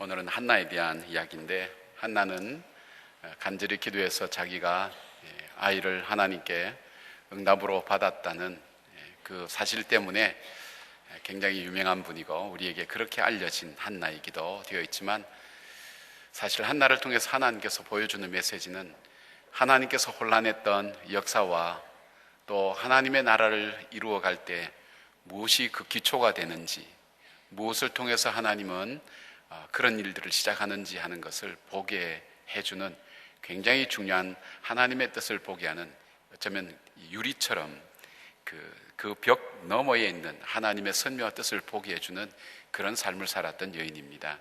오늘은 한나에 대한 이야기인데, 한나는 간절히 기도해서 자기가 아이를 하나님께 응답으로 받았다는 그 사실 때문에 굉장히 유명한 분이고 우리에게 그렇게 알려진 한나이기도 되어 있지만, 사실 한나를 통해서 하나님께서 보여주는 메시지는 하나님께서 혼란했던 역사와 또 하나님의 나라를 이루어갈 때 무엇이 그 기초가 되는지, 무엇을 통해서 하나님은 그런 일들을 시작하는지 하는 것을 보게 해주는 굉장히 중요한 하나님의 뜻을 보게 하는, 어쩌면 유리처럼 그 벽 너머에 있는 하나님의 선명한 뜻을 보게 해주는 그런 삶을 살았던 여인입니다.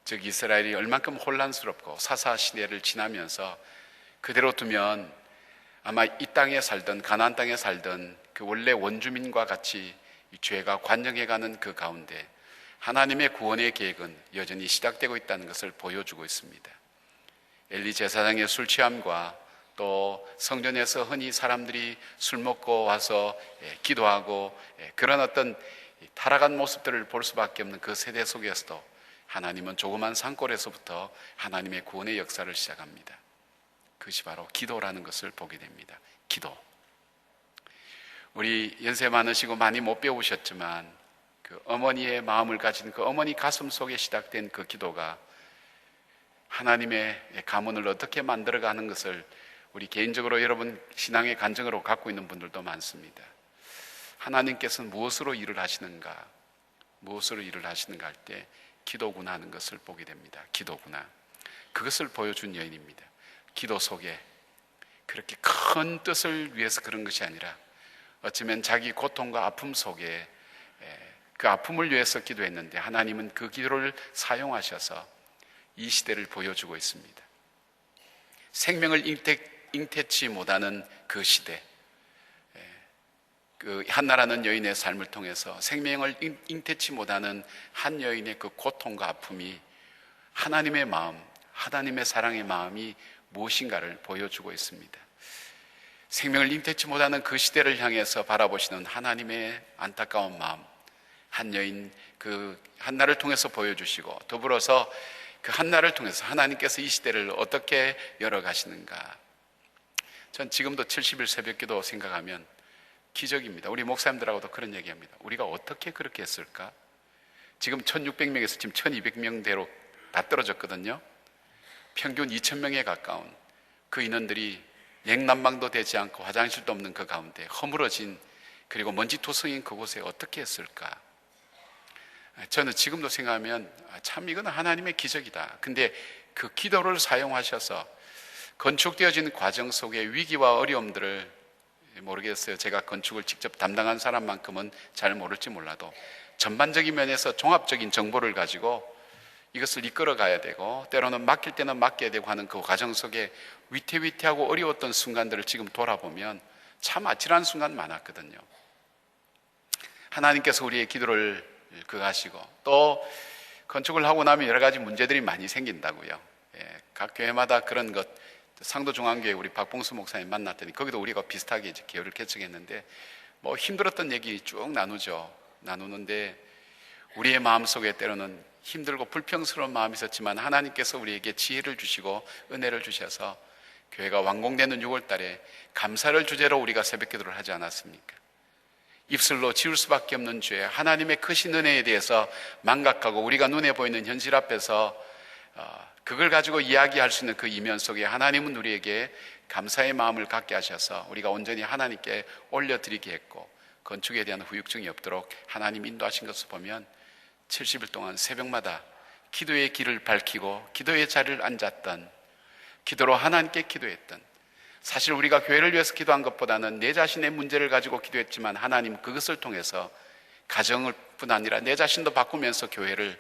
즉 이스라엘이 얼만큼 혼란스럽고 사사 시대를 지나면서 그대로 두면 아마 이 땅에 살던, 가나안 땅에 살던 그 원래 원주민과 같이 죄가 관영해가는 그 가운데 하나님의 구원의 계획은 여전히 시작되고 있다는 것을 보여주고 있습니다. 엘리 제사장의 술 취함과 또 성전에서 흔히 사람들이 술 먹고 와서 기도하고 그런 어떤 타락한 모습들을 볼 수밖에 없는 그 세대 속에서도 하나님은 조그만 산골에서부터 하나님의 구원의 역사를 시작합니다. 그것이 바로 기도라는 것을 보게 됩니다. 기도. 우리 연세 많으시고 많이 못 배우셨지만 그 어머니의 마음을 가진 그 어머니 가슴 속에 시작된 그 기도가 하나님의 가문을 어떻게 만들어가는 것을 우리 개인적으로 여러분 신앙의 간증으로 갖고 있는 분들도 많습니다. 하나님께서는 무엇으로 일을 하시는가, 무엇으로 일을 하시는가 할 때 기도구나 하는 것을 보게 됩니다. 기도구나. 그것을 보여준 여인입니다. 기도 속에 그렇게 큰 뜻을 위해서 그런 것이 아니라 어쩌면 자기 고통과 아픔 속에 그 아픔을 위해서 기도했는데 하나님은 그 기도를 사용하셔서 이 시대를 보여주고 있습니다. 생명을 잉태치 못하는 그 시대, 그 한나라는 여인의 삶을 통해서 생명을 잉태치 못하는 한 여인의 그 고통과 아픔이 하나님의 마음, 하나님의 사랑의 마음이 무엇인가를 보여주고 있습니다. 생명을 잉태치 못하는 그 시대를 향해서 바라보시는 하나님의 안타까운 마음, 한 여인 그 한나를 통해서 보여주시고, 더불어서 그 한나를 통해서 하나님께서 이 시대를 어떻게 열어가시는가. 전 지금도 70일 새벽기도 생각하면 기적입니다. 우리 목사님들하고도 그런 얘기합니다. 우리가 어떻게 그렇게 했을까? 지금 1600명에서 지금 1200명대로 다 떨어졌거든요. 평균 2000명에 가까운 그 인원들이 냉난방도 되지 않고 화장실도 없는 그 가운데 허물어진, 그리고 먼지투성인 그곳에 어떻게 했을까? 저는 지금도 생각하면 참 이건 하나님의 기적이다. 근데 그 기도를 사용하셔서 건축되어진 과정 속의 위기와 어려움들을, 모르겠어요. 제가 건축을 직접 담당한 사람만큼은 잘 모를지 몰라도 전반적인 면에서 종합적인 정보를 가지고 이것을 이끌어 가야 되고, 때로는 맡길 때는 맡겨야 되고 하는 그 과정 속에 위태위태하고 어려웠던 순간들을 지금 돌아보면 참 아찔한 순간 많았거든요. 하나님께서 우리의 기도를 그하시고, 또 건축을 하고 나면 여러 가지 문제들이 많이 생긴다고요. 각 교회마다 그런 것, 상도중앙교회 우리 박봉수 목사님 만났더니 거기도 우리가 비슷하게 이제 교회를 개척했는데 뭐 힘들었던 얘기 쭉 나누는데 우리의 마음속에 때로는 힘들고 불평스러운 마음이 있었지만 하나님께서 우리에게 지혜를 주시고 은혜를 주셔서 교회가 완공되는 6월 달에 감사를 주제로 우리가 새벽기도를 하지 않았습니까? 입술로 지울 수밖에 없는 죄, 하나님의 크신 은혜에 대해서 망각하고 우리가 눈에 보이는 현실 앞에서 그걸 가지고 이야기할 수 있는 그 이면 속에 하나님은 우리에게 감사의 마음을 갖게 하셔서 우리가 온전히 하나님께 올려드리게 했고, 건축에 대한 후유증이 없도록 하나님 인도하신 것을 보면 70일 동안 새벽마다 기도의 길을 밝히고 기도의 자리를 앉았던, 기도로 하나님께 기도했던, 사실 우리가 교회를 위해서 기도한 것보다는 내 자신의 문제를 가지고 기도했지만 하나님 그것을 통해서 가정을 뿐 아니라 내 자신도 바꾸면서 교회를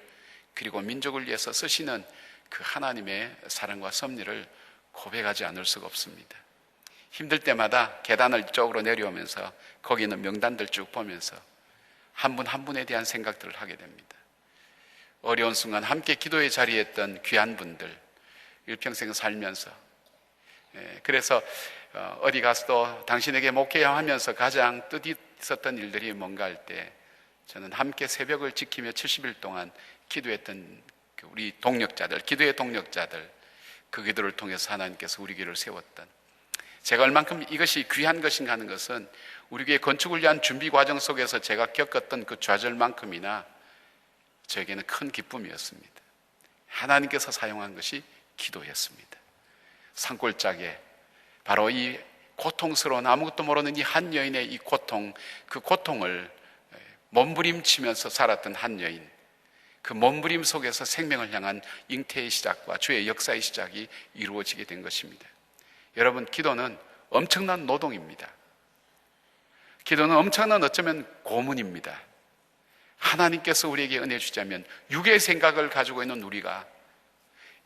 그리고 민족을 위해서 쓰시는 그 하나님의 사랑과 섭리를 고백하지 않을 수가 없습니다. 힘들 때마다 계단을 이쪽으로 내려오면서 거기 있는 명단들 쭉 보면서 한 분 한 분에 대한 생각들을 하게 됩니다. 어려운 순간 함께 기도의 자리에 있던 귀한 분들, 일평생 살면서, 그래서 어디 가서도 당신에게 목회하면서 가장 뜻이 있었던 일들이 뭔가 할 때 저는 함께 새벽을 지키며 70일 동안 기도했던 우리 동력자들, 기도의 동력자들, 그 기도를 통해서 하나님께서 우리 교회를 세웠던, 제가 얼만큼 이것이 귀한 것인가 하는 것은 우리 교회 건축을 위한 준비 과정 속에서 제가 겪었던 그 좌절만큼이나 저에게는 큰 기쁨이었습니다. 하나님께서 사용한 것이 기도였습니다. 산골짜기에 바로 이 고통스러운, 아무것도 모르는 이 한 여인의 이 고통, 그 고통을 몸부림치면서 살았던 한 여인, 그 몸부림 속에서 생명을 향한 잉태의 시작과 주의 역사의 시작이 이루어지게 된 것입니다. 여러분, 기도는 엄청난 노동입니다. 기도는 엄청난, 어쩌면 고문입니다. 하나님께서 우리에게 은혜 주자면 육의 생각을 가지고 있는 우리가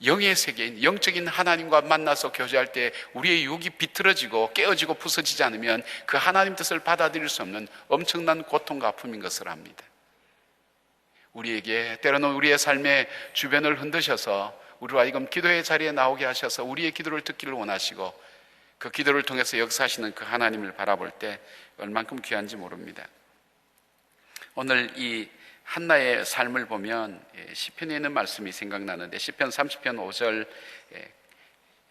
영의 세계인, 영적인 하나님과 만나서 교제할 때 우리의 육이 비틀어지고 깨어지고 부서지지 않으면 그 하나님 뜻을 받아들일 수 없는 엄청난 고통과 아픔인 것을 압니다. 우리에게 때로는 우리의 삶의 주변을 흔드셔서 우리와 하여금 기도의 자리에 나오게 하셔서 우리의 기도를 듣기를 원하시고 그 기도를 통해서 역사하시는 그 하나님을 바라볼 때 얼만큼 귀한지 모릅니다. 오늘 이 한나의 삶을 보면 시편에 있는 말씀이 생각나는데, 시편 30편 5절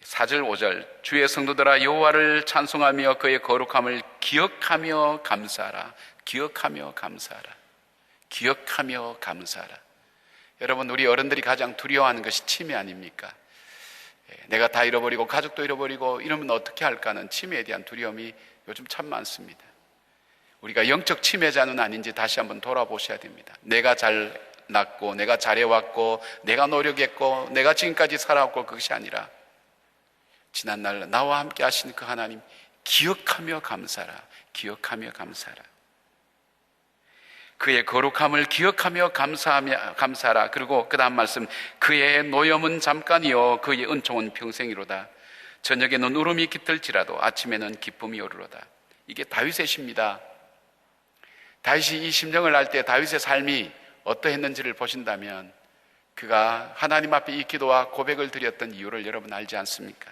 4절 5절, 주의 성도들아 여호와를 찬송하며 그의 거룩함을 기억하며 감사하라. 기억하며 감사하라. 기억하며 감사하라. 여러분, 우리 어른들이 가장 두려워하는 것이 치매 아닙니까? 내가 다 잃어버리고 가족도 잃어버리고 이러면 어떻게 할까 하는 치매에 대한 두려움이 요즘 참 많습니다. 우리가 영적 치매자는 아닌지 다시 한번 돌아보셔야 됩니다. 내가 잘 낳고 내가 잘해왔고 내가 노력했고 내가 지금까지 살아왔고, 그것이 아니라 지난날 나와 함께 하신 그 하나님 기억하며 감사하라. 기억하며 감사하라. 그의 거룩함을 기억하며 감사하라. 그리고 그 다음 말씀, 그의 노염은 잠깐이요 그의 은총은 평생이로다. 저녁에는 울음이 깃들지라도 아침에는 기쁨이 오르로다. 이게 다윗의 시입니다. 다윗이 이 심정을 알 때 다윗의 삶이 어떠했는지를 보신다면 그가 하나님 앞에 이 기도와 고백을 드렸던 이유를 여러분 알지 않습니까?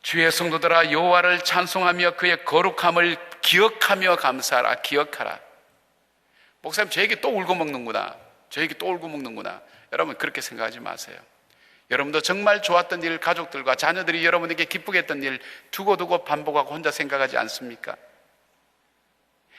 주의 성도들아 여호와를 찬송하며 그의 거룩함을 기억하며 감사하라. 기억하라. 목사님, 저에게 또 울고 먹는구나. 저에게 또 울고 먹는구나. 여러분, 그렇게 생각하지 마세요. 여러분도 정말 좋았던 일, 가족들과 자녀들이 여러분에게 기쁘게 했던 일 두고두고 반복하고 혼자 생각하지 않습니까?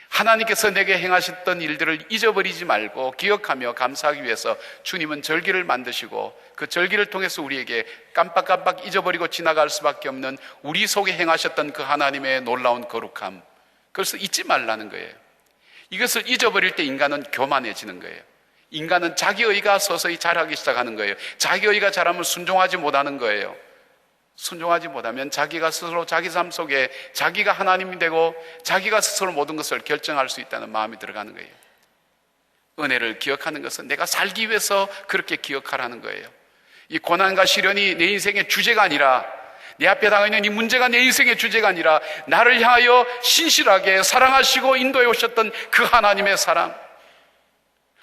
하나님께서 내게 행하셨던 일들을 잊어버리지 말고 기억하며 감사하기 위해서 주님은 절기를 만드시고 그 절기를 통해서 우리에게 깜빡깜빡 잊어버리고 지나갈 수밖에 없는 우리 속에 행하셨던 그 하나님의 놀라운 거룩함, 그것을 잊지 말라는 거예요. 이것을 잊어버릴 때 인간은 교만해지는 거예요. 인간은 자기의가 서서히 자라기 시작하는 거예요. 자기의가 자라면 순종하지 못하는 거예요. 순종하지 못하면 자기가 스스로 자기 삶 속에 자기가 하나님이 되고 자기가 스스로 모든 것을 결정할 수 있다는 마음이 들어가는 거예요. 은혜를 기억하는 것은 내가 살기 위해서 그렇게 기억하라는 거예요. 이 고난과 시련이 내 인생의 주제가 아니라, 내 앞에 당하는 이 문제가 내 인생의 주제가 아니라 나를 향하여 신실하게 사랑하시고 인도해 오셨던 그 하나님의 사랑,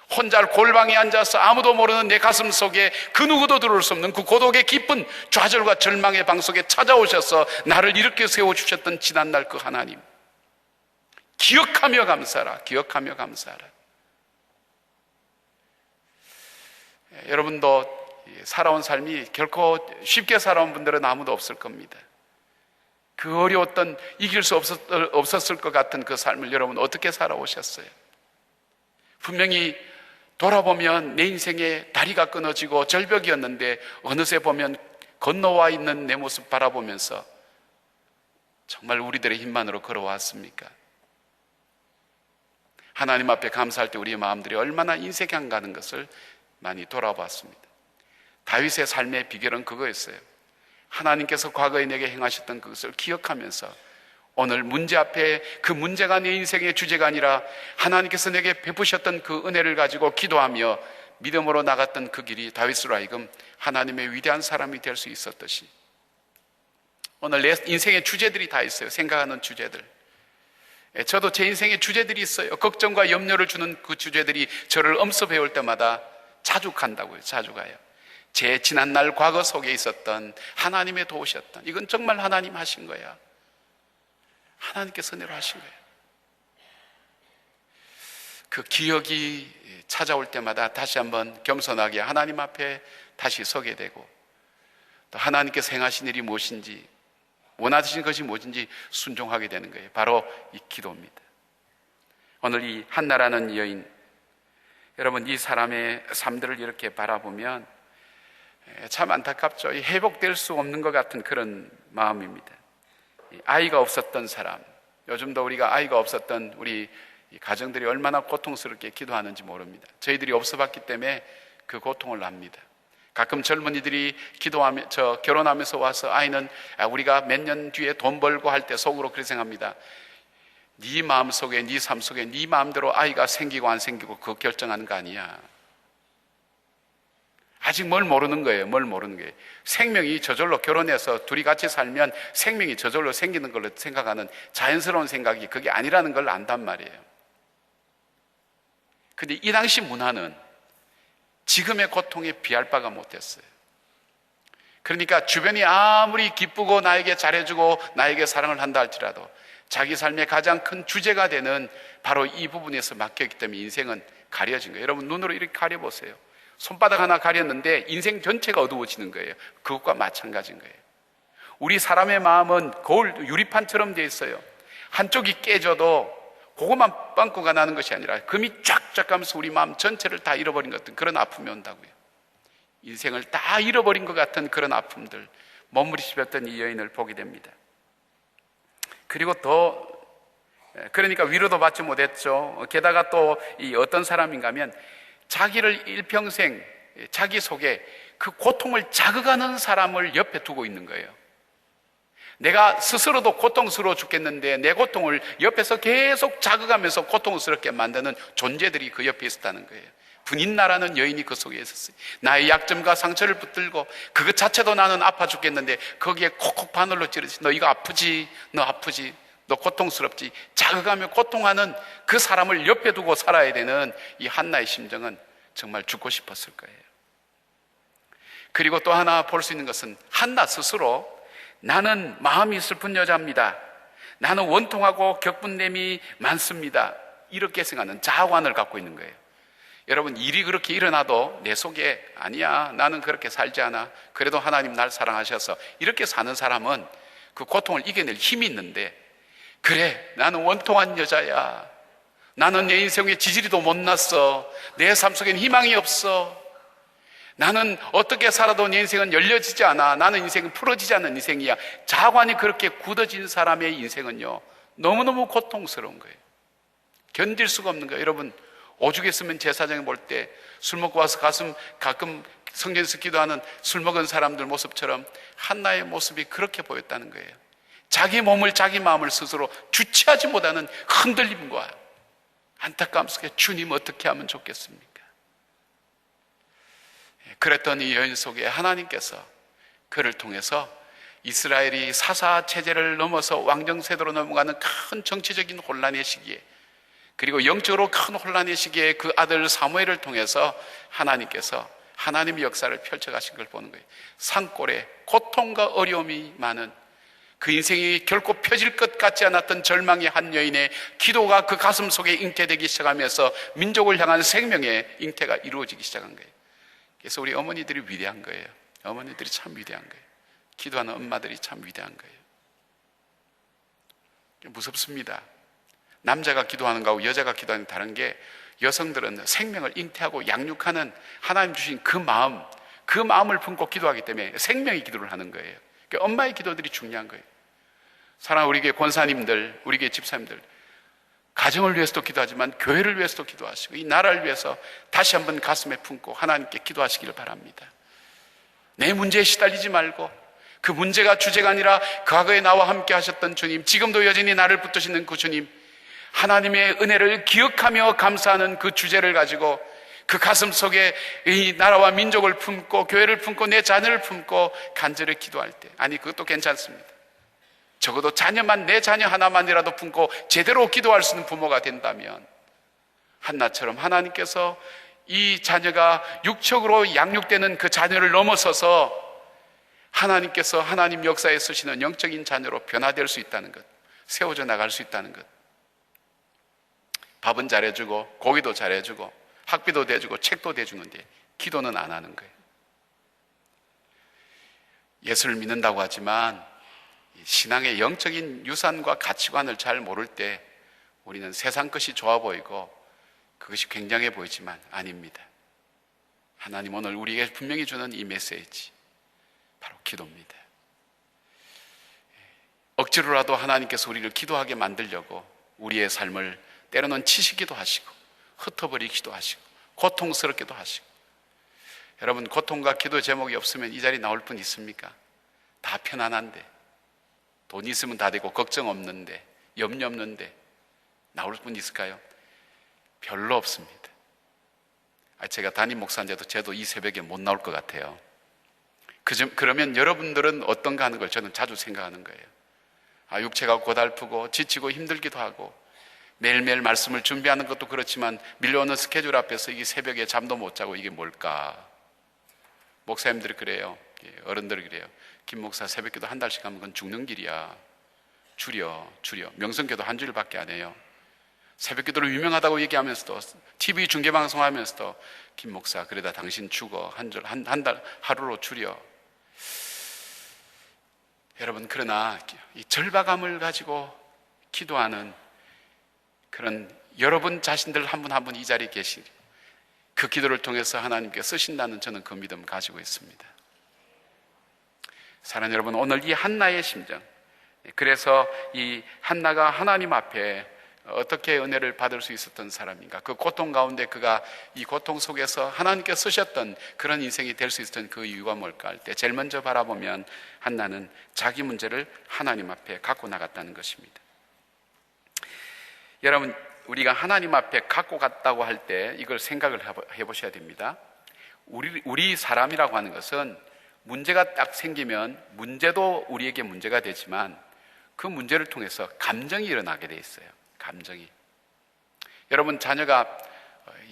혼자 골방에 앉아서 아무도 모르는 내 가슴 속에 그 누구도 들어올 수 없는 그 고독의 깊은 좌절과 절망의 방 속에 찾아오셔서 나를 이렇게 세워주셨던 지난날 그 하나님, 기억하며 감사하라. 기억하며 감사하라. 여러분도 살아온 삶이 결코 쉽게 살아온 분들은 아무도 없을 겁니다. 그 어려웠던, 이길 수 없었을 것 같은 그 삶을 여러분 어떻게 살아오셨어요? 분명히 돌아보면 내 인생에 다리가 끊어지고 절벽이었는데 어느새 보면 건너와 있는 내 모습 바라보면서 정말 우리들의 힘만으로 걸어왔습니까? 하나님 앞에 감사할 때 우리의 마음들이 얼마나 인색한 가는 것을 많이 돌아봤습니다. 다윗의 삶의 비결은 그거였어요. 하나님께서 과거에 내게 행하셨던 그것을 기억하면서 오늘 문제 앞에 그 문제가 내 인생의 주제가 아니라 하나님께서 내게 베푸셨던 그 은혜를 가지고 기도하며 믿음으로 나갔던 그 길이 다윗으로 하여금 하나님의 위대한 사람이 될 수 있었듯이 오늘 내 인생의 주제들이 다 있어요. 생각하는 주제들. 저도 제 인생의 주제들이 있어요. 걱정과 염려를 주는 그 주제들이 저를 엄습해 올 때마다 자주 간다고요. 자주 가요. 제 지난날 과거 속에 있었던 하나님의 도우셨던, 이건 정말 하나님 하신 거야. 하나님께서 은혜로 하신 거예요. 그 기억이 찾아올 때마다 다시 한번 겸손하게 하나님 앞에 다시 서게 되고, 또 하나님께서 행하신 일이 무엇인지, 원하시는 것이 무엇인지 순종하게 되는 거예요. 바로 이 기도입니다. 오늘 이 한나라는 여인, 여러분 이 사람의 삶들을 이렇게 바라보면 참 안타깝죠. 회복될 수 없는 것 같은 그런 마음입니다. 아이가 없었던 사람, 요즘도 우리가 아이가 없었던 우리 가정들이 얼마나 고통스럽게 기도하는지 모릅니다. 저희들이 없어봤기 때문에 그 고통을 압니다. 가끔 젊은이들이 결혼하면서 와서 아이는 우리가 몇 년 뒤에 돈 벌고 할 때 속으로 그렇게 생각합니다. 네 마음속에, 네 삶 속에 네 마음대로 아이가 생기고 안 생기고 그거 결정하는 거 아니야. 아직 뭘 모르는 거예요. 생명이 저절로 결혼해서 둘이 같이 살면 생명이 저절로 생기는 걸로 생각하는 자연스러운 생각이 그게 아니라는 걸 안단 말이에요. 근데 이 당시 문화는 지금의 고통에 비할 바가 못했어요. 그러니까 주변이 아무리 기쁘고 나에게 잘해주고 나에게 사랑을 한다 할지라도 자기 삶의 가장 큰 주제가 되는 바로 이 부분에서 막혀있기 때문에 인생은 가려진 거예요. 여러분 눈으로 이렇게 가려보세요. 손바닥 하나 가렸는데 인생 전체가 어두워지는 거예요. 그것과 마찬가지인 거예요. 우리 사람의 마음은 거울 유리판처럼 되어 있어요. 한쪽이 깨져도 그것만 빵꾸가 나는 것이 아니라 금이 쫙쫙 가면서 우리 마음 전체를 다 잃어버린 것 같은 그런 아픔이 온다고요. 인생을 다 잃어버린 것 같은 그런 아픔들, 몸부림쳤던 이 여인을 보게 됩니다. 그리고 그러니까 위로도 받지 못했죠. 게다가 또 이 어떤 사람인가 하면 자기를 일평생 자기 속에 그 고통을 자극하는 사람을 옆에 두고 있는 거예요. 내가 스스로도 고통스러워 죽겠는데 내 고통을 옆에서 계속 자극하면서 고통스럽게 만드는 존재들이 그 옆에 있었다는 거예요. 분인나라는 여인이 그 속에 있었어요. 나의 약점과 상처를 붙들고 그것 자체도 나는 아파 죽겠는데 거기에 콕콕 바늘로 찌르지. 너 이거 아프지? 너 아프지? 너 고통스럽지? 자극하며 고통하는 그 사람을 옆에 두고 살아야 되는 이 한나의 심정은 정말 죽고 싶었을 거예요. 그리고 또 하나 볼 수 있는 것은 한나 스스로 나는 마음이 슬픈 여자입니다. 나는 원통하고 격분됨이 많습니다. 이렇게 생각하는 자아관을 갖고 있는 거예요. 여러분 일이 그렇게 일어나도 내 속에 아니야 나는 그렇게 살지 않아. 그래도 하나님 날 사랑하셔서 이렇게 사는 사람은 그 고통을 이겨낼 힘이 있는데 그래 나는 원통한 여자야. 나는 내 인생에 지지리도 못 났어. 내 삶 속엔 희망이 없어. 나는 어떻게 살아도 내 인생은 열려지지 않아. 나는 인생은 풀어지지 않는 인생이야. 자관이 그렇게 굳어진 사람의 인생은요 너무너무 고통스러운 거예요. 견딜 수가 없는 거예요. 여러분 오죽했으면 제사장에 볼 때 술 먹고 와서 가끔 성전에서 기도하는 술 먹은 사람들 모습처럼 한나의 모습이 그렇게 보였다는 거예요. 자기 몸을 자기 마음을 스스로 주체하지 못하는 흔들림과 안타까움 속에 주님 어떻게 하면 좋겠습니까? 그랬던 이 여인 속에 하나님께서 그를 통해서 이스라엘이 사사 체제를 넘어서 왕정세대로 넘어가는 큰 정치적인 혼란의 시기에 그리고 영적으로 큰 혼란의 시기에 그 아들 사무엘을 통해서 하나님께서 하나님의 역사를 펼쳐가신 걸 보는 거예요. 산골에 고통과 어려움이 많은 그 인생이 결코 펴질 것 같지 않았던 절망의 한 여인의 기도가 그 가슴 속에 잉태되기 시작하면서 민족을 향한 생명의 잉태가 이루어지기 시작한 거예요. 그래서 우리 어머니들이 위대한 거예요. 어머니들이 참 위대한 거예요. 기도하는 엄마들이 참 위대한 거예요. 무섭습니다. 남자가 기도하는 거하고 여자가 기도하는 게 다른 게 여성들은 생명을 잉태하고 양육하는 하나님 주신 그 마음을 품고 기도하기 때문에 생명의 기도를 하는 거예요. 그러니까 엄마의 기도들이 중요한 거예요. 사랑하는 우리 교회 권사님들, 우리 교회 집사님들, 가정을 위해서도 기도하지만 교회를 위해서도 기도하시고 이 나라를 위해서 다시 한번 가슴에 품고 하나님께 기도하시기를 바랍니다. 내 문제에 시달리지 말고 그 문제가 주제가 아니라 과거에 나와 함께 하셨던 주님, 지금도 여전히 나를 붙드시는 그 주님, 하나님의 은혜를 기억하며 감사하는 그 주제를 가지고 그 가슴 속에 이 나라와 민족을 품고 교회를 품고 내 자녀를 품고 간절히 기도할 때, 아니 그것도 괜찮습니다. 적어도 자녀만, 내 자녀 하나만이라도 품고 제대로 기도할 수 있는 부모가 된다면 한나처럼 하나님께서 이 자녀가 육적으로 양육되는 그 자녀를 넘어서서 하나님께서 하나님 역사에 쓰시는 영적인 자녀로 변화될 수 있다는 것, 세워져 나갈 수 있다는 것, 밥은 잘해주고 고기도 잘해주고 학비도 대주고 책도 대주는데 기도는 안 하는 거예요. 예수를 믿는다고 하지만 신앙의 영적인 유산과 가치관을 잘 모를 때 우리는 세상 것이 좋아 보이고 그것이 굉장해 보이지만 아닙니다. 하나님 오늘 우리에게 분명히 주는 이 메시지 바로 기도입니다. 억지로라도 하나님께서 우리를 기도하게 만들려고 우리의 삶을 때로는 치시기도 하시고 흩어버리기도 하시고 고통스럽기도 하시고, 여러분 고통과 기도 제목이 없으면 이 자리 나올 분 있습니까? 다 편안한데, 돈 있으면 다 되고 걱정 없는데 염려 없는데 나올 분 있을까요? 별로 없습니다. 제가 담임 목사인데도 저도 이 새벽에 못 나올 것 같아요. 그러면 여러분들은 어떤가 하는 걸 저는 자주 생각하는 거예요. 육체가 고달프고 지치고 힘들기도 하고 매일매일 말씀을 준비하는 것도 그렇지만 밀려오는 스케줄 앞에서 이게 새벽에 잠도 못 자고 이게 뭘까? 목사님들이 그래요. 어른들이 그래요. 김 목사 새벽기도 한 달씩 하면 그건 죽는 길이야. 줄여. 명성기도 한 주일밖에 안 해요. 새벽기도를 유명하다고 얘기하면서도 TV 중계방송하면서도 김 목사 그러다 당신 죽어. 한 달 하루로 줄여. 여러분, 그러나 이 절박함을 가지고 기도하는 그런 여러분 자신들 한 분 한 분 이 자리에 계시, 그 기도를 통해서 하나님께 쓰신다는 저는 그 믿음 가지고 있습니다. 사랑하는 여러분, 오늘 이 한나의 심정, 그래서 이 한나가 하나님 앞에 어떻게 은혜를 받을 수 있었던 사람인가, 그 고통 가운데 그가 이 고통 속에서 하나님께 쓰셨던 그런 인생이 될 수 있었던 그 이유가 뭘까 할 때 제일 먼저 바라보면 한나는 자기 문제를 하나님 앞에 갖고 나갔다는 것입니다. 여러분, 우리가 하나님 앞에 갖고 갔다고 할 때 이걸 생각을 해보셔야 됩니다. 우리 사람이라고 하는 것은 문제가 딱 생기면 문제도 우리에게 문제가 되지만 그 문제를 통해서 감정이 일어나게 돼 있어요. 감정이. 여러분, 자녀가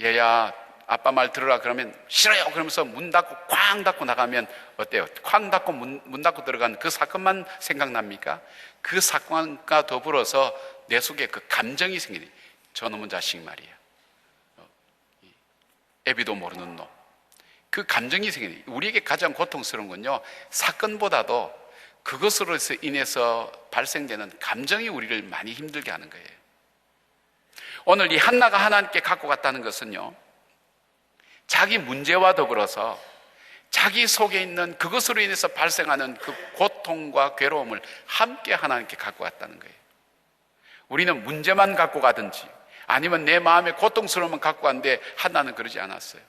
얘야 아빠 말 들으라 그러면 싫어요 그러면서 문 닫고 쾅 닫고 나가면 어때요? 쾅 닫고 문 닫고 들어간 그 사건만 생각납니까? 그 사건과 더불어서 내 속에 그 감정이 생기니, 저놈의 자식 말이야, 애비도 모르는 놈, 그 감정이 생기니, 우리에게 가장 고통스러운 건요, 사건보다도 그것으로 인해서 발생되는 감정이 우리를 많이 힘들게 하는 거예요. 오늘 이 한나가 하나님께 갖고 갔다는 것은요, 자기 문제와 더불어서 자기 속에 있는 그것으로 인해서 발생하는 그 고통과 괴로움을 함께 하나님께 갖고 갔다는 거예요. 우리는 문제만 갖고 가든지 아니면 내 마음의 고통스러움만 갖고 갔는데 한나는 그러지 않았어요.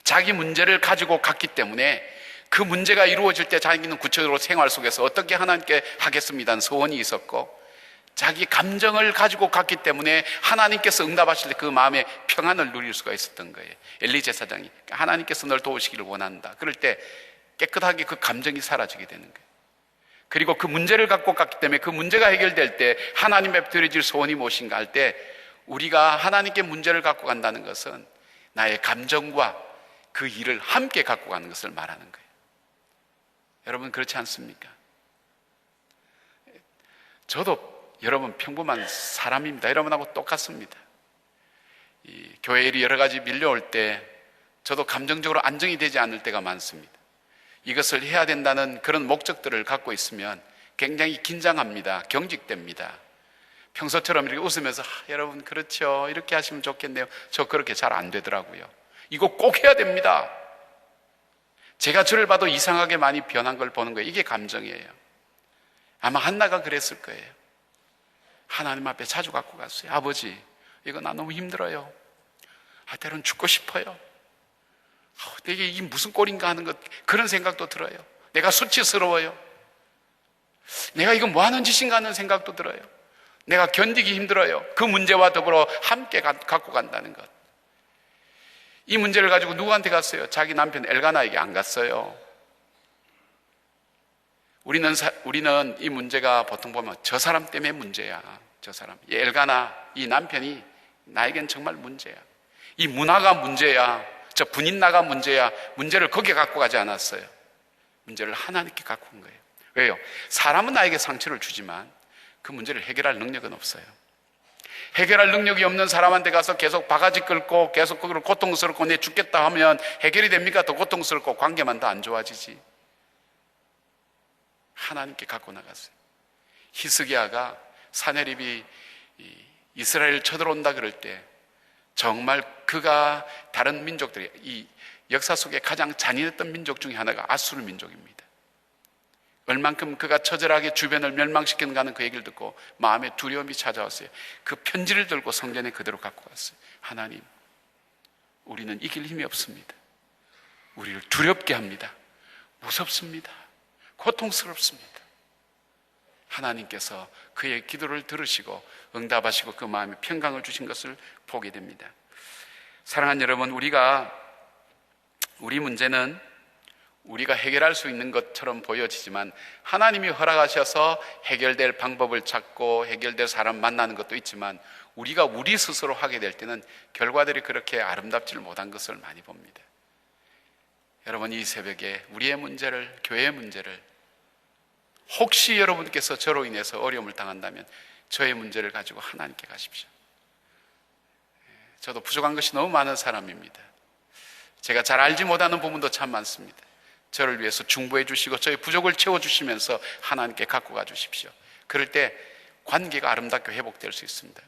자기 문제를 가지고 갔기 때문에 그 문제가 이루어질 때 자기는 구체적으로 생활 속에서 어떻게 하나님께 하겠습니다는 소원이 있었고, 자기 감정을 가지고 갔기 때문에 하나님께서 응답하실 때 그 마음의 평안을 누릴 수가 있었던 거예요. 엘리 제사장이 하나님께서 널 도우시기를 원한다, 그럴 때 깨끗하게 그 감정이 사라지게 되는 거예요. 그리고 그 문제를 갖고 갔기 때문에 그 문제가 해결될 때 하나님 앞에 드려질 소원이 무엇인가 할 때, 우리가 하나님께 문제를 갖고 간다는 것은 나의 감정과 그 일을 함께 갖고 가는 것을 말하는 거예요. 여러분, 그렇지 않습니까? 저도 여러분 평범한 사람입니다. 여러분하고 똑같습니다. 이 교회 일이 여러 가지 밀려올 때 저도 감정적으로 안정이 되지 않을 때가 많습니다. 이것을 해야 된다는 그런 목적들을 갖고 있으면 굉장히 긴장합니다. 경직됩니다. 평소처럼 이렇게 웃으면서 여러분 그렇죠, 이렇게 하시면 좋겠네요. 저 그렇게 잘 안 되더라고요. 이거 꼭 해야 됩니다. 제가 저를 봐도 이상하게 많이 변한 걸 보는 거예요. 이게 감정이에요. 아마 한나가 그랬을 거예요. 하나님 앞에 자주 갖고 갔어요. 아버지, 이거 나 너무 힘들어요. 때로는 죽고 싶어요. 내게 이게 무슨 꼴인가 하는 것, 그런 생각도 들어요. 내가 수치스러워요. 내가 이거 뭐 하는 짓인가 하는 생각도 들어요. 내가 견디기 힘들어요. 그 문제와 더불어 함께 갖고 간다는 것. 이 문제를 가지고 누구한테 갔어요? 자기 남편 엘가나에게 안 갔어요. 우리는 이 문제가 보통 보면 저 사람 때문에 문제야. 저 사람, 이 엘가나, 이 남편이 나에겐 정말 문제야. 이 문화가 문제야. 저 분인나가 문제야. 문제를 거기에 갖고 가지 않았어요. 문제를 하나님께 갖고 온 거예요. 왜요? 사람은 나에게 상처를 주지만 그 문제를 해결할 능력은 없어요. 해결할 능력이 없는 사람한테 가서 계속 바가지 끌고 계속 그걸 고통스럽고 내 죽겠다 하면 해결이 됩니까? 더 고통스럽고 관계만 더 안 좋아지지. 하나님께 갖고 나갔어요. 히스기야가 사내립이 이스라엘을 쳐들어온다 그럴 때 정말 그가 다른 민족들이 이 역사 속에 가장 잔인했던 민족 중에 하나가 아수르 민족입니다. 얼만큼 그가 처절하게 주변을 멸망시키는가는 그 얘기를 듣고 마음에 두려움이 찾아왔어요. 그 편지를 들고 성전에 그대로 갖고 갔어요. 하나님, 우리는 이길 힘이 없습니다. 우리를 두렵게 합니다. 무섭습니다. 고통스럽습니다. 하나님께서 그의 기도를 들으시고 응답하시고 그 마음에 평강을 주신 것을 보게 됩니다. 사랑하는 여러분, 우리 문제는 우리가 해결할 수 있는 것처럼 보여지지만 하나님이 허락하셔서 해결될 방법을 찾고 해결될 사람 만나는 것도 있지만 우리가 우리 스스로 하게 될 때는 결과들이 그렇게 아름답지를 못한 것을 많이 봅니다. 여러분, 이 새벽에 우리의 문제를, 교회의 문제를, 혹시 여러분께서 저로 인해서 어려움을 당한다면 저의 문제를 가지고 하나님께 가십시오. 저도 부족한 것이 너무 많은 사람입니다. 제가 잘 알지 못하는 부분도 참 많습니다. 저를 위해서 중보해 주시고 저의 부족을 채워주시면서 하나님께 갖고 가 주십시오. 그럴 때 관계가 아름답게 회복될 수 있습니다.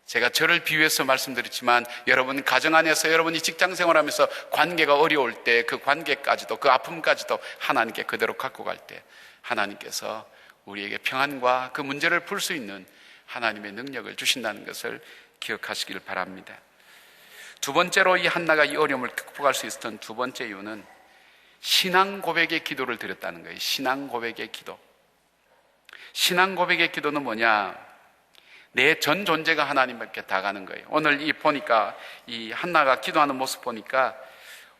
제가 저를 비유해서 말씀드렸지만 여러분 가정 안에서 여러분이 직장 생활하면서 관계가 어려울 때 그 관계까지도 그 아픔까지도 하나님께 그대로 갖고 갈 때 하나님께서 우리에게 평안과 그 문제를 풀 수 있는 하나님의 능력을 주신다는 것을 기억하시길 바랍니다. 두 번째로 이 한나가 이 어려움을 극복할 수 있었던 두 번째 이유는 신앙 고백의 기도를 드렸다는 거예요. 신앙 고백의 기도. 신앙 고백의 기도는 뭐냐? 내 전 존재가 하나님께 다가가는 거예요. 오늘 보니까 이 한나가 기도하는 모습 보니까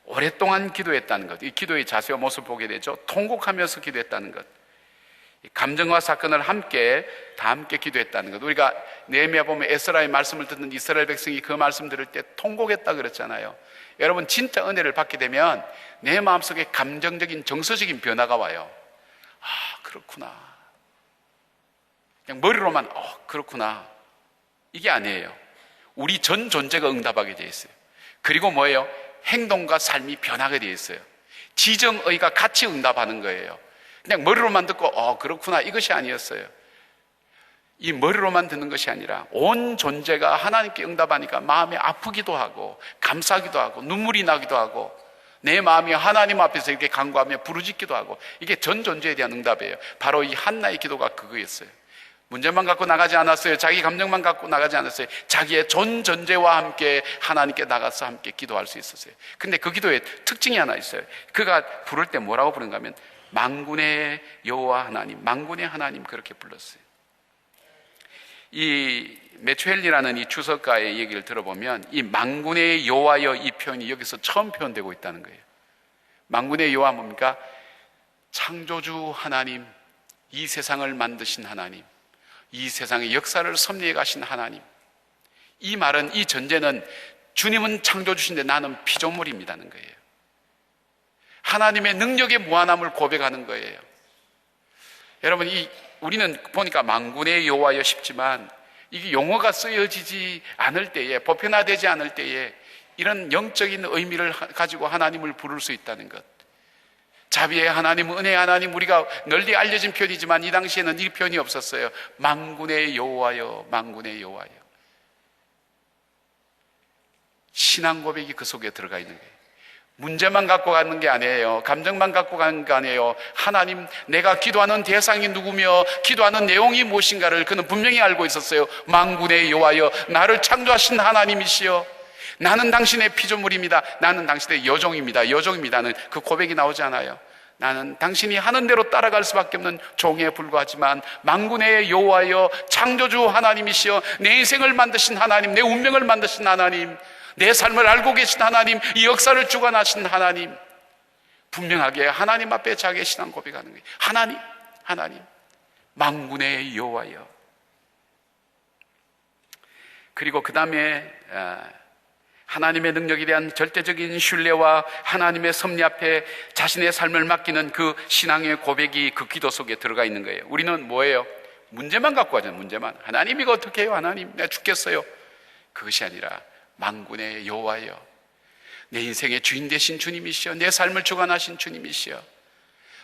오랫동안 기도했다는 것, 이 기도의 자세와 모습을 보게 되죠. 통곡하면서 기도했다는 것, 감정과 사건을 다 함께 기도했다는 것. 우리가 느헤미야 보면 에스라의 말씀을 듣는 이스라엘 백성이 그 말씀 들을 때 통곡했다 그랬잖아요. 여러분, 진짜 은혜를 받게 되면 내 마음속에 감정적인 정서적인 변화가 와요. 아, 그렇구나. 그냥 머리로만 그렇구나, 이게 아니에요. 우리 전 존재가 응답하게 되어 있어요. 그리고 뭐예요? 행동과 삶이 변하게 되어 있어요. 지정의가 같이 응답하는 거예요. 그냥 머리로만 듣고 그렇구나, 이것이 아니었어요. 이 머리로만 듣는 것이 아니라 온 존재가 하나님께 응답하니까 마음이 아프기도 하고 감사하기도 하고 눈물이 나기도 하고 내 마음이 하나님 앞에서 이렇게 간구하며 부르짖기도 하고, 이게 전 존재에 대한 응답이에요. 바로 이 한나의 기도가 그거였어요. 문제만 갖고 나가지 않았어요. 자기 감정만 갖고 나가지 않았어요. 자기의 전 존재와 함께 하나님께 나가서 함께 기도할 수 있었어요. 근데 그 기도에 특징이 하나 있어요. 그가 부를 때 뭐라고 부른가 하면 만군의 여호와 하나님, 만군의 하나님, 그렇게 불렀어요. 이 메추엘리라는 이 주석가의 얘기를 들어보면 이 만군의 여호와여, 이 표현이 여기서 처음 표현되고 있다는 거예요. 만군의 여호와 뭡니까? 창조주 하나님, 이 세상을 만드신 하나님, 이 세상의 역사를 섭리해 가신 하나님. 이 말은, 이 전제는 주님은 창조주신데 나는 피조물입니다는 거예요. 하나님의 능력의 무한함을 고백하는 거예요. 여러분, 우리는 보니까 만군의 여호와여 싶지만 이게 용어가 쓰여지지 않을 때에, 보편화되지 않을 때에 이런 영적인 의미를 가지고 하나님을 부를 수 있다는 것. 자비의 하나님, 은혜의 하나님, 우리가 널리 알려진 표현이지만 이 당시에는 이 표현이 없었어요. 만군의 여호와여, 만군의 여호와여. 신앙 고백이 그 속에 들어가 있는 거예요. 문제만 갖고 가는 게 아니에요. 감정만 갖고 가는 게 아니에요. 하나님, 내가 기도하는 대상이 누구며 기도하는 내용이 무엇인가를 그는 분명히 알고 있었어요. 만군의 여호와여, 나를 창조하신 하나님이시여, 나는 당신의 피조물입니다. 나는 당신의 여종입니다. 여종입니다는 그 고백이 나오지 않아요. 나는 당신이 하는 대로 따라갈 수밖에 없는 종에 불과하지만 만군의 여호와여, 창조주 하나님이시여, 내 인생을 만드신 하나님, 내 운명을 만드신 하나님, 내 삶을 알고 계신 하나님, 이 역사를 주관하신 하나님, 분명하게 하나님 앞에 자기의 신앙 고백하는 거예요. 하나님, 하나님, 만군의 여호와여. 그리고 그 다음에 하나님의 능력에 대한 절대적인 신뢰와 하나님의 섭리 앞에 자신의 삶을 맡기는 그 신앙의 고백이 그 기도 속에 들어가 있는 거예요. 우리는 뭐예요? 문제만 갖고 하잖아요. 문제만. 하나님 이거 어떻게 해요? 하나님 내가 죽겠어요. 그것이 아니라 만군의 여호와여, 내 인생의 주인 되신 주님이시여, 내 삶을 주관하신 주님이시여,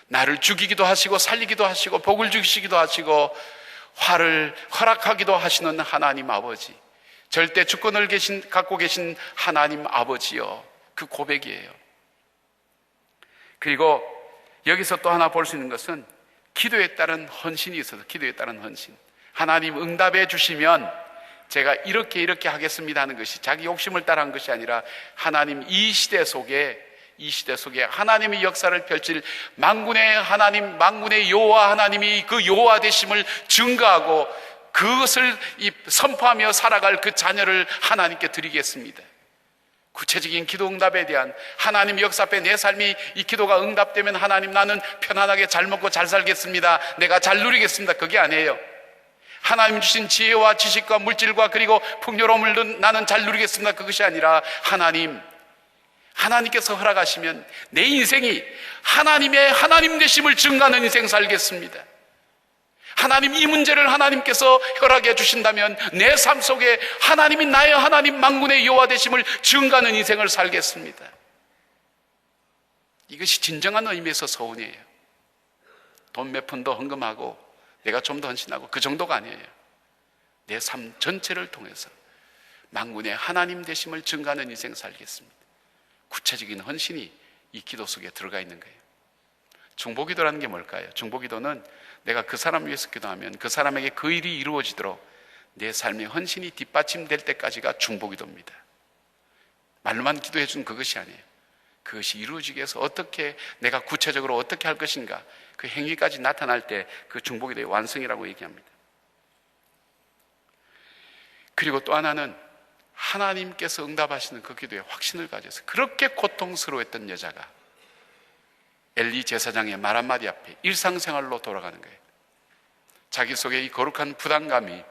나를 죽이기도 하시고 살리기도 하시고 복을 주시기도 하시고 화를 허락하기도 하시는 하나님 아버지, 절대 주권을 갖고 계신 하나님 아버지여, 그 고백이에요. 그리고 여기서 또 하나 볼 수 있는 것은 기도에 따른 헌신이 있어서, 기도에 따른 헌신, 하나님 응답해 주시면 제가 이렇게 하겠습니다 하는 것이 자기 욕심을 따라한 것이 아니라 하나님 이 시대 속에 하나님의 역사를 펼칠 만군의 하나님, 만군의 여호와 하나님이 그 여호와 되심을 증거하고 그것을 선포하며 살아갈 그 자녀를 하나님께 드리겠습니다. 구체적인 기도 응답에 대한 하나님 역사 앞에 내 삶이 이 기도가 응답되면 하나님 나는 편안하게 잘 먹고 잘 살겠습니다, 내가 잘 누리겠습니다, 그게 아니에요. 하나님 주신 지혜와 지식과 물질과 그리고 풍요로움을 나는 잘 누리겠습니다, 그것이 아니라 하나님께서 허락하시면 내 인생이 하나님의 하나님 되심을 증거하는 인생 살겠습니다. 하나님 이 문제를 하나님께서 허락해 주신다면 내 삶 속에 하나님이 나의 하나님 만군의 여호와 되심을 증거하는 인생을 살겠습니다. 이것이 진정한 의미에서 서원이에요. 돈 몇 푼 더 헌금하고 내가 좀 더 헌신하고 그 정도가 아니에요. 내 삶 전체를 통해서 만군의 하나님 되심을 증거하는 인생 살겠습니다. 구체적인 헌신이 이 기도 속에 들어가 있는 거예요. 중보기도라는 게 뭘까요? 중보기도는 내가 그 사람을 위해서 기도하면 그 사람에게 그 일이 이루어지도록 내 삶의 헌신이 뒷받침될 때까지가 중보기도입니다. 말로만 기도해 준 그것이 아니에요. 그것이 이루어지기 위해서 어떻게, 내가 구체적으로 어떻게 할 것인가, 그 행위까지 나타날 때 그 중보기도의 완성이라고 얘기합니다. 그리고 또 하나는 하나님께서 응답하시는 그 기도에 확신을 가져서 그렇게 고통스러워했던 여자가 엘리 제사장의 말 한마디 앞에 일상생활로 돌아가는 거예요. 자기 속에 이 거룩한 부담감이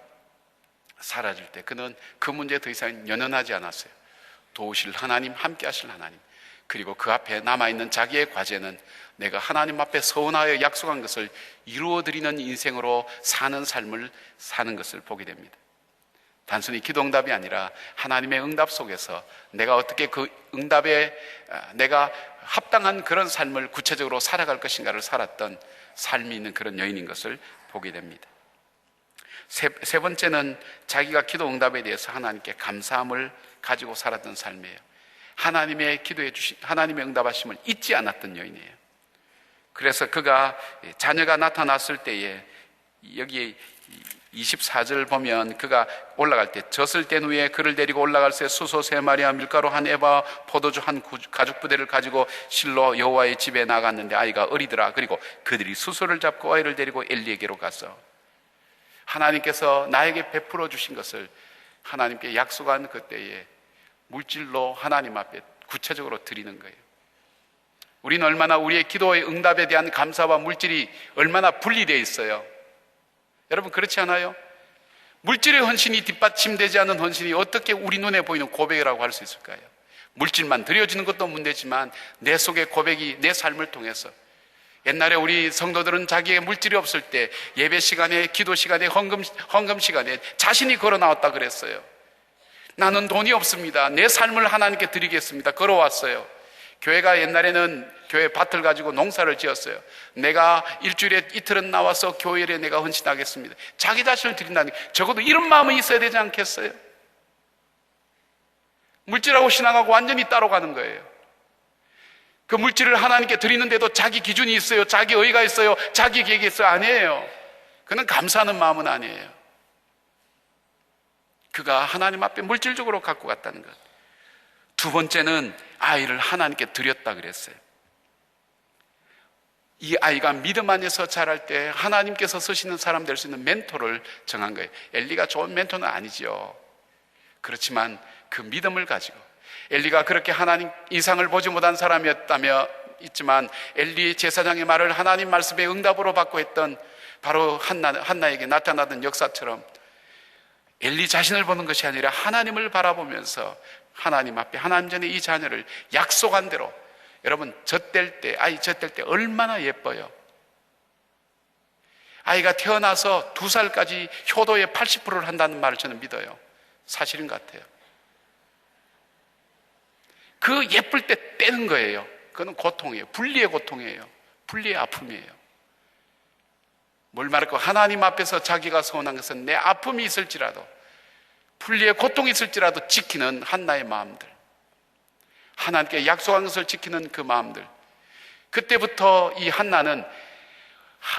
사라질 때 그는 그 문제에 더 이상 연연하지 않았어요. 도우실 하나님, 함께 하실 하나님, 그리고 그 앞에 남아있는 자기의 과제는 내가 하나님 앞에 서원하여 약속한 것을 이루어드리는 인생으로 사는 삶을 사는 것을 보게 됩니다. 단순히 기도 응답이 아니라 하나님의 응답 속에서 내가 어떻게 그 응답에 내가 합당한 그런 삶을 구체적으로 살아갈 것인가를 살았던 삶이 있는 그런 여인인 것을 보게 됩니다. 세 번째는 자기가 기도 응답에 대해서 하나님께 감사함을 가지고 살았던 삶이에요. 하나님의 기도해 주신, 하나님의 응답하심을 잊지 않았던 여인이에요. 그래서 그가 자녀가 나타났을 때에 여기 24절 보면 그가 올라갈 때 젖을 뗀 후에 그를 데리고 올라갈 새 수소 3마리와 밀가루 1에바 포도주 1 가죽 부대를 가지고 실로 여호와의 집에 나갔는데 아이가 어리더라. 그리고 그들이 수소를 잡고 아이를 데리고 엘리에게로 갔어. 하나님께서 나에게 베풀어 주신 것을 하나님께 약속한 그때에 물질로 하나님 앞에 구체적으로 드리는 거예요. 우리는 얼마나 우리의 기도의 응답에 대한 감사와 물질이 얼마나 분리되어 있어요. 여러분 그렇지 않아요? 물질의 헌신이 뒷받침되지 않은 헌신이 어떻게 우리 눈에 보이는 고백이라고 할 수 있을까요? 물질만 드려지는 것도 문제지만 내 속의 고백이 내 삶을 통해서, 옛날에 우리 성도들은 자기의 물질이 없을 때 예배 시간에, 기도 시간에, 헌금 시간에 자신이 걸어 나왔다 그랬어요. 나는 돈이 없습니다, 내 삶을 하나님께 드리겠습니다, 걸어왔어요. 교회가 옛날에는 교회 밭을 가지고 농사를 지었어요. 내가 일주일에 이틀은 나와서 교회에 내가 헌신하겠습니다. 자기 자신을 드린다니, 적어도 이런 마음은 있어야 되지 않겠어요? 물질하고 신앙하고 완전히 따로 가는 거예요. 그 물질을 하나님께 드리는데도 자기 기준이 있어요, 자기 의의가 있어요, 자기 계획이 있어요? 아니에요. 그는 감사하는 마음은 아니에요. 그가 하나님 앞에 물질적으로 갖고 갔다는 것. 두 번째는 아이를 하나님께 드렸다 그랬어요. 이 아이가 믿음 안에서 자랄 때 하나님께서 쓰시는 사람 될 수 있는 멘토를 정한 거예요. 엘리가 좋은 멘토는 아니죠. 그렇지만 그 믿음을 가지고, 엘리가 그렇게 하나님 이상을 보지 못한 사람이었다며 있지만 엘리 제사장의 말을 하나님 말씀의 응답으로 받고 했던 바로 한나에게 나타나던 역사처럼 엘리 자신을 보는 것이 아니라 하나님을 바라보면서 하나님 앞에, 하나님 전에 이 자녀를 약속한 대로, 여러분 젖될 때, 아이 젖될 때 얼마나 예뻐요. 아이가 태어나서 2살까지 효도의 80%를 한다는 말을 저는 믿어요. 사실인 것 같아요. 그 예쁠 때 떼는 거예요. 그건 고통이에요. 분리의 고통이에요. 분리의 아픔이에요. 뭘 말할까? 하나님 앞에서 자기가 서운한 것은 내 아픔이 있을지라도, 분리의 고통이 있을지라도 지키는 한나의 마음들, 하나님께 약속한 것을 지키는 그 마음들. 그때부터 이 한나는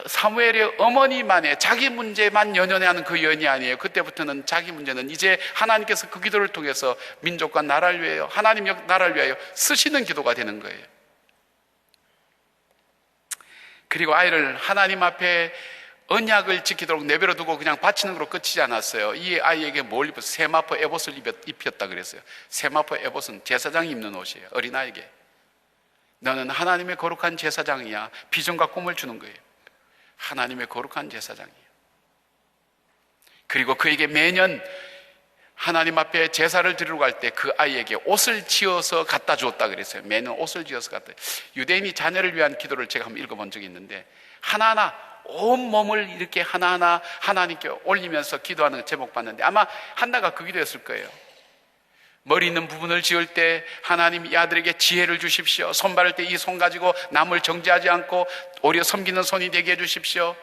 사무엘의 어머니만의 자기 문제만 연연해하는 그 연이 아니에요. 그때부터는 자기 문제는 이제 하나님께서 그 기도를 통해서 민족과 나라를 위하여, 하나님 나라를 위하여 쓰시는 기도가 되는 거예요. 그리고 아이를 하나님 앞에 언약을 지키도록 내버려 두고 그냥 바치는 걸로 끝이지 않았어요. 이 아이에게 뭘 입었어요? 세마포 에봇을 입혔다 그랬어요. 세마포 에봇은 제사장이 입는 옷이에요. 어린아이에게 너는 하나님의 거룩한 제사장이야. 비전과 꿈을 주는 거예요. 하나님의 거룩한 제사장이에요. 그리고 그에게 매년 하나님 앞에 제사를 드리러 갈 때 그 아이에게 옷을 지어서 갖다 주었다 그랬어요. 매년 옷을 지어서 갖다. 유대인이 자녀를 위한 기도를 제가 한번 읽어본 적이 있는데, 하나하나 온 몸을 이렇게 하나하나 하나님께 올리면서 기도하는 제목 봤는데, 아마 한나가 그 기도였을 거예요. 머리 있는 부분을 지을 때 하나님 이 아들에게 지혜를 주십시오. 손 바를 때 이 손 가지고 남을 정죄하지 않고 오히려 섬기는 손이 되게 해주십시오.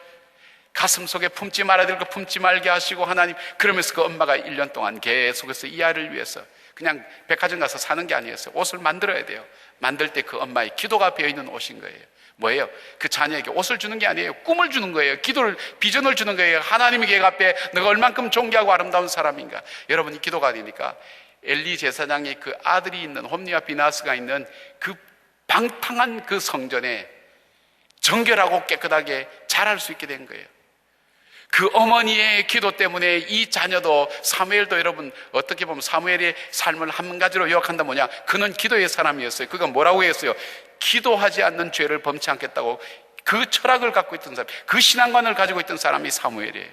가슴 속에 품지 말아야 될 거 품지 말게 하시고, 하나님. 그러면서 그 엄마가 1년 동안 계속해서 이 아이를 위해서 그냥 백화점 가서 사는 게 아니었어요. 옷을 만들어야 돼요. 만들 때 그 엄마의 기도가 배어있는 옷인 거예요. 뭐예요? 그 자녀에게 옷을 주는 게 아니에요. 꿈을 주는 거예요. 기도를, 비전을 주는 거예요. 하나님의 계획 앞에 내가 얼만큼 존귀하고 아름다운 사람인가. 여러분이 기도가 아니니까 엘리 제사장의 그 아들이 있는, 홈리와 비나스가 있는 그 방탕한 그 성전에 정결하고 깨끗하게 자랄 수 있게 된 거예요. 그 어머니의 기도 때문에 이 자녀도, 사무엘도, 여러분 어떻게 보면 사무엘의 삶을 한 가지로 요약한다 뭐냐, 그는 기도의 사람이었어요. 그가 뭐라고 했어요? 기도하지 않는 죄를 범치 않겠다고 그 철학을 갖고 있던 사람, 그 신앙관을 가지고 있던 사람이 사무엘이에요.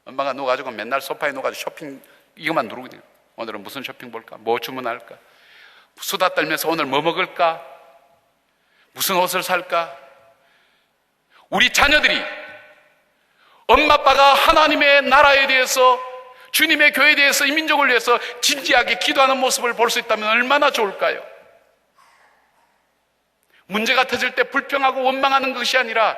엄마가 누워가지고 맨날 소파에 누워가지고 쇼핑 이것만 누르고 있어요. 오늘은 무슨 쇼핑 볼까? 뭐 주문할까? 수다 떨면서 오늘 뭐 먹을까? 무슨 옷을 살까? 우리 자녀들이 엄마 아빠가 하나님의 나라에 대해서, 주님의 교회에 대해서, 이 민족을 위해서 진지하게 기도하는 모습을 볼 수 있다면 얼마나 좋을까요? 문제가 터질 때 불평하고 원망하는 것이 아니라,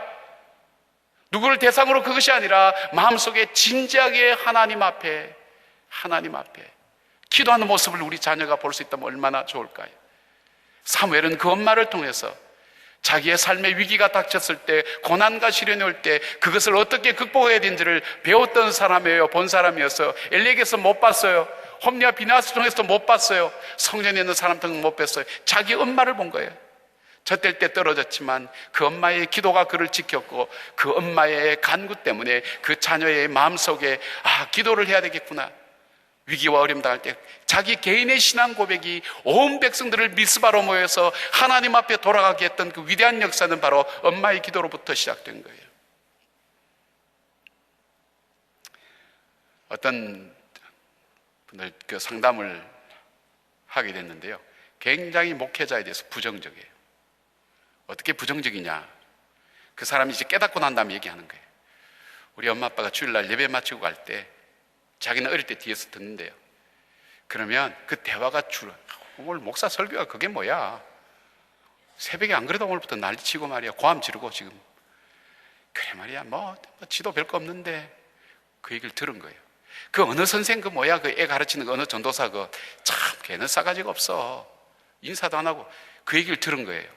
누구를 대상으로 그것이 아니라 마음속에 진지하게 하나님 앞에 기도하는 모습을 우리 자녀가 볼 수 있다면 얼마나 좋을까요? 사무엘은 그 엄마를 통해서 자기의 삶의 위기가 닥쳤을 때, 고난과 시련이 올 때 그것을 어떻게 극복해야 되는지를 배웠던 사람이에요. 본 사람이었어요. 엘리에게서 못 봤어요. 홈리와 비나스 통해서 못 봤어요. 성전에 있는 사람 통해서 못 봤어요. 자기 엄마를 본 거예요. 젖될 때 떨어졌지만 그 엄마의 기도가 그를 지켰고, 그 엄마의 간구 때문에 그 자녀의 마음속에 기도를 해야 되겠구나. 위기와 어려움 당할 때 자기 개인의 신앙 고백이 온 백성들을 미스바로 모여서 하나님 앞에 돌아가게 했던 그 위대한 역사는 바로 엄마의 기도로부터 시작된 거예요. 어떤 분들 그 상담을 하게 됐는데요, 굉장히 목회자에 대해서 부정적이에요. 어떻게 부정적이냐? 그 사람이 이제 깨닫고 난 다음에 얘기하는 거예요. 우리 엄마 아빠가 주일날 예배 마치고 갈 때 자기는 어릴 때 뒤에서 듣는데요, 그러면 그 대화가 주로, 오늘 목사 설교가 그게 뭐야? 새벽에 안 그래도 오늘부터 난리치고 말이야, 고함 지르고 지금. 그래 말이야, 뭐 지도 별거 없는데. 그 얘기를 들은 거예요. 그 어느 선생 그 뭐야, 그 애 가르치는 그 어느 전도사 그 참 걔는 싸가지가 없어, 인사도 안 하고. 그 얘기를 들은 거예요.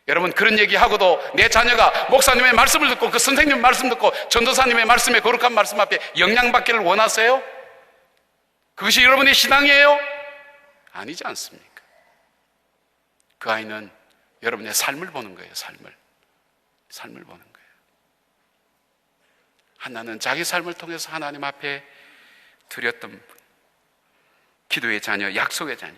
여러분, 그런 얘기하고도 내 자녀가 목사님의 말씀을 듣고, 그 선생님의 말씀 듣고, 전도사님의 말씀에, 거룩한 말씀 앞에 영향받기를 원하세요? 그것이 여러분의 신앙이에요? 아니지 않습니까? 그 아이는 여러분의 삶을 보는 거예요. 삶을 보는 거예요. 한나는 자기 삶을 통해서 하나님 앞에 드렸던 기도의 자녀, 약속의 자녀,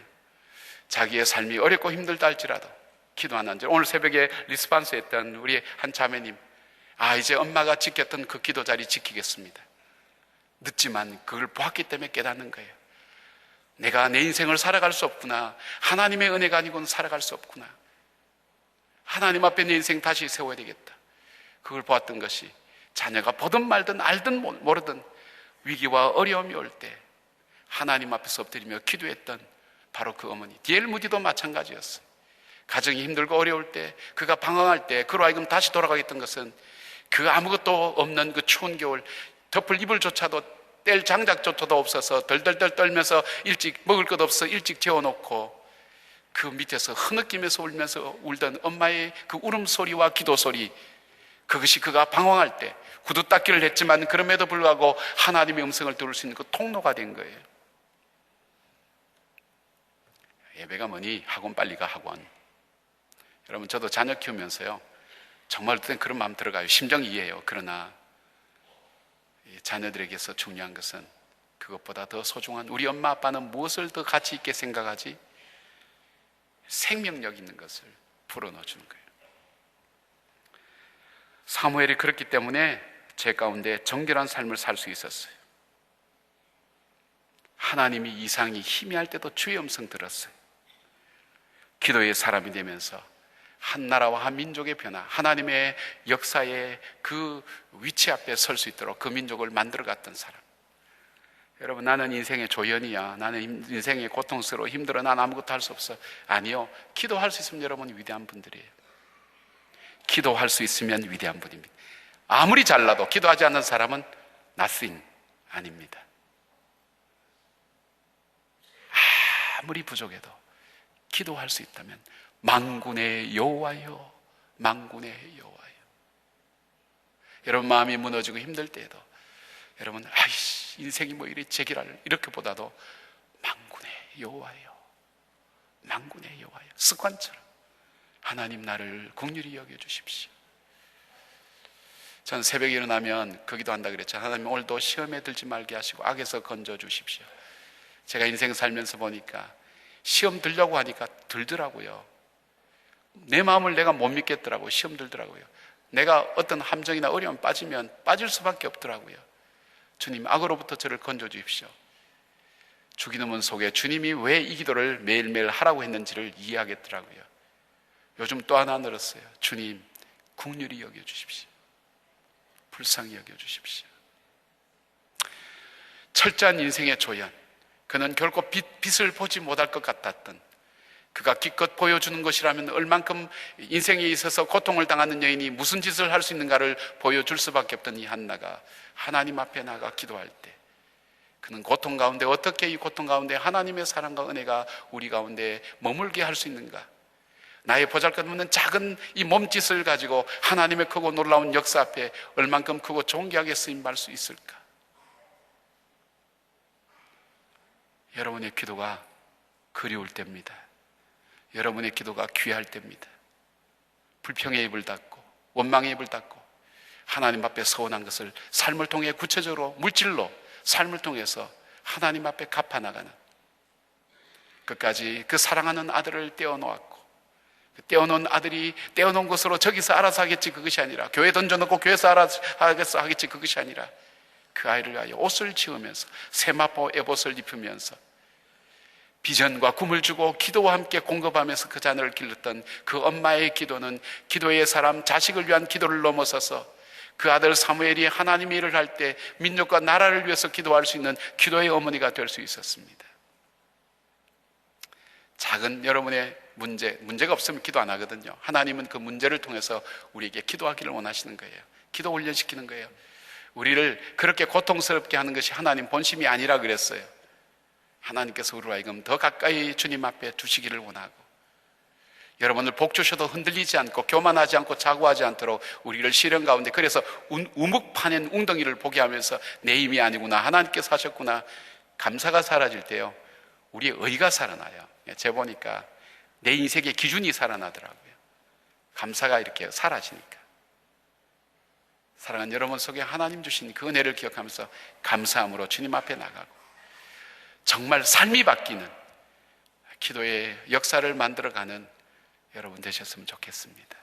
자기의 삶이 어렵고 힘들다 할지라도 기도하는 자. 오늘 새벽에 리스판스 했던 우리 한 자매님, 이제 엄마가 지켰던 그 기도 자리 지키겠습니다. 늦지만 그걸 보았기 때문에 깨닫는 거예요. 내가 내 인생을 살아갈 수 없구나. 하나님의 은혜가 아니고는 살아갈 수 없구나. 하나님 앞에 내 인생 다시 세워야 되겠다. 그걸 보았던 것이 자녀가 보든 말든 알든 모르든 위기와 어려움이 올 때 하나님 앞에서 엎드리며 기도했던 바로 그 어머니 디엘 무디도 마찬가지였어요. 가정이 힘들고 어려울 때, 그가 방황할 때 그로 하여금 다시 돌아가겠던 것은 그 아무것도 없는 그 추운 겨울, 덮을 이불조차도 뗄 장작조차도 없어서 덜덜덜 떨면서 일찍 먹을 것 없어 일찍 재워놓고 그 밑에서 흐느끼면서 울면서 울던 엄마의 그 울음소리와 기도소리, 그것이 그가 방황할 때 구두 닦기를 했지만 그럼에도 불구하고 하나님의 음성을 들을 수 있는 그 통로가 된 거예요. 예배가 뭐니? 학원 빨리 가, 학원. 여러분, 저도 자녀 키우면서요, 정말 그땐 그런 마음 들어가요. 심정 이해해요. 그러나 자녀들에게서 중요한 것은 그것보다 더 소중한 우리 엄마 아빠는 무엇을 더 가치 있게 생각하지? 생명력 있는 것을 불어넣어주는 거예요. 사무엘이 그렇기 때문에 제 가운데 정결한 삶을 살 수 있었어요. 하나님이 이상이 희미할 때도 주의 음성 들었어요. 기도의 사람이 되면서 한 나라와 한 민족의 변화, 하나님의 역사의 그 위치 앞에 설 수 있도록 그 민족을 만들어 갔던 사람. 여러분, 나는 인생의 조연이야, 나는 인생의 고통스러워 힘들어, 난 아무것도 할 수 없어. 아니요, 기도할 수 있으면 여러분 위대한 분들이에요. 기도할 수 있으면 위대한 분입니다. 아무리 잘나도 기도하지 않는 사람은 nothing, 아닙니다. 아무리 부족해도 기도할 수 있다면 만군의 여호와여, 만군의 여호와여. 여러분, 마음이 무너지고 힘들 때에도 여러분, 아이씨, 인생이 뭐 이리 제기랄, 이렇게 보다도 만군의 여호와여, 만군의 여호와여, 습관처럼 하나님 나를 긍휼히 여겨주십시오. 전 새벽에 일어나면 그 기도한다 그랬죠. 하나님 오늘도 시험에 들지 말게 하시고 악에서 건져주십시오. 제가 인생 살면서 보니까 시험 들려고 하니까 들더라고요. 내 마음을 내가 못 믿겠더라고요. 시험 들더라고요. 내가 어떤 함정이나 어려움 빠지면 빠질 수밖에 없더라고요. 주님, 악으로부터 저를 건져주십시오. 주기도문 속에 주님이 왜 이 기도를 매일매일 하라고 했는지를 이해하겠더라고요. 요즘 또 하나 늘었어요. 주님, 긍휼히 여겨주십시오. 불쌍히 여겨주십시오. 철저한 인생의 조연, 그는 결코 빛을 보지 못할 것 같았던, 그가 기껏 보여주는 것이라면 얼만큼 인생에 있어서 고통을 당하는 여인이 무슨 짓을 할 수 있는가를 보여줄 수밖에 없던 이 한나가 하나님 앞에 나가 기도할 때, 그는 고통 가운데 어떻게 이 고통 가운데 하나님의 사랑과 은혜가 우리 가운데 머물게 할 수 있는가, 나의 보잘것없는 작은 이 몸짓을 가지고 하나님의 크고 놀라운 역사 앞에 얼만큼 크고 존귀하게 쓰임받을 수 있을까? 여러분의 기도가 그리울 때입니다. 여러분의 기도가 귀할 때입니다. 불평의 입을 닫고 원망의 입을 닫고 하나님 앞에 서운한 것을 삶을 통해 구체적으로 물질로 삶을 통해서 하나님 앞에 갚아나가는, 끝까지 그 사랑하는 아들을 떼어놓았고, 떼어놓은 아들이 떼어놓은 것으로 저기서 알아서 하겠지 그것이 아니라, 교회 던져놓고 교회에서 알아서 하겠지 그것이 아니라, 그 아이를 위하여 옷을 지으면서 세마포 에봇을 입히면서 비전과 꿈을 주고 기도와 함께 공급하면서 그 자녀를 길렀던 그 엄마의 기도는 기도의 사람, 자식을 위한 기도를 넘어서서 그 아들 사무엘이 하나님의 일을 할 때 민족과 나라를 위해서 기도할 수 있는 기도의 어머니가 될 수 있었습니다. 작은 여러분의 문제가 없으면 기도 안 하거든요. 하나님은 그 문제를 통해서 우리에게 기도하기를 원하시는 거예요. 기도 훈련시키는 거예요. 우리를 그렇게 고통스럽게 하는 것이 하나님 본심이 아니라 그랬어요. 하나님께서 우리로 하여금 더 가까이 주님 앞에 두시기를 원하고, 여러분을 복 주셔도 흔들리지 않고 교만하지 않고 자고하지 않도록 우리를 시련 가운데, 그래서 우묵 파낸 웅덩이를 보게 하면서 내 힘이 아니구나, 하나님께서 하셨구나, 감사가 사라질 때요, 우리의 의가 살아나요. 제가 보니까 내 인생의 기준이 살아나더라고요. 감사가 이렇게 사라지니까. 사랑하는 여러분 속에 하나님 주신 그 은혜를 기억하면서 감사함으로 주님 앞에 나가고 정말 삶이 바뀌는 기도의 역사를 만들어가는 여러분 되셨으면 좋겠습니다.